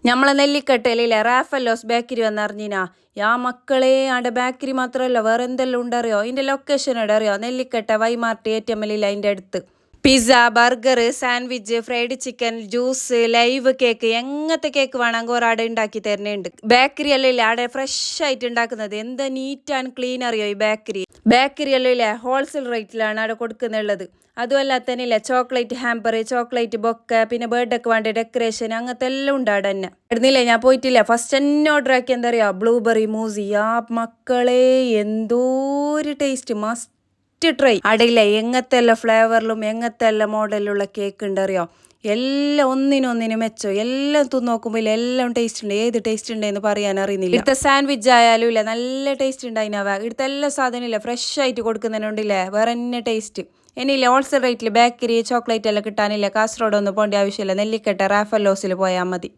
നമ്മളെ നെല്ലിക്കട്ടയിലെ റാഫലോസ് ബേക്കറി വന്നറിഞ്ഞിനാ യാ മക്കളെ ആടെ ബേക്കറി മാത്രമല്ല വേറെ എന്തെല്ലാം ഉണ്ടറിയോ അതിൻ്റെ ലൊക്കേഷൻ അറിയോ നെല്ലിക്കട്ട വൈമാർട്ട് ATM അതിൻ്റെ അടുത്ത് pizza burger sandwich fried chicken juice live cake എങ്ങനത്തെ കേക്ക് വേണമെങ്കിൽ ഒരാടെ ഉണ്ടാക്കി തരുന്നുണ്ട് ബേക്കറി എല്ലാം ഇല്ല ആടെ ഫ്രഷ് ആയിട്ട് ഉണ്ടാക്കുന്നത് എന്താ നീറ്റ് ആൻഡ് ക്ലീൻ അറിയോ ഈ ബേക്കറി എല്ലാം ഇല്ലേ ഹോൾസെയിൽ റേറ്റിലാണ് അവിടെ കൊടുക്കുന്നുള്ളത് അതുമല്ല തന്നെ ഇല്ല ചോക്ലേറ്റ് ഹാമ്പർ ചോക്ലേറ്റ് ബൊക്ക പിന്നെ ബർത്ത്ഡേക്ക് വേണ്ട ഡെക്കറേഷൻ അങ്ങനത്തെ എല്ലാം ഉണ്ട് അവിടെ തന്നെ ഇടുന്നില്ലേ ഞാൻ പോയിട്ടില്ല ഫസ്റ്റ് തന്നെ ഓർഡർ ആക്കി എന്താ പറയുക ബ്ലൂബെറി മൂസി ആ മക്കളെ എന്തോ ഒരു ടേസ്റ്റ് മസ്റ്റ് ട്രൈ അടയില്ല എങ്ങനത്തെ എല്ലാ ഫ്ലേവറിലും എങ്ങനത്തെ എല്ലാ മോഡലിലുള്ള കേക്ക് ഉണ്ട് അറിയോ എല്ലാം ഒന്നിനൊന്നിനും മെച്ചോ എല്ലാം തിന്ന് നോക്കുമ്പോൾ എല്ലാം ടേസ്റ്റ് ഉണ്ട് ഏത് ടേസ്റ്റ് ഉണ്ടെന്ന് പറയാൻ അറിയുന്നില്ല ഇവിടുത്തെ സാൻഡ്വിച്ച് ആയാലും ഇല്ല നല്ല ടേസ്റ്റ് ഉണ്ട് അതിനവ ഇവിടുത്തെ എല്ലാ സാധനം ഇല്ല ഫ്രഷ് ആയിട്ട് കൊടുക്കുന്നതിനുണ്ടില്ലേ വേറെ തന്നെ ടേസ്റ്റ് ഇനിയില്ല ഹോൾസെയിൽ റേറ്റിൽ ബേക്കറി ചോക്ലേറ്റ് എല്ലാം കിട്ടാനില്ല കാസർഗോഡ് ഒന്നും പോകേണ്ട ആവശ്യമില്ല നെല്ലിക്കട്ട റാഫലോസിൽ പോയാൽ മതി.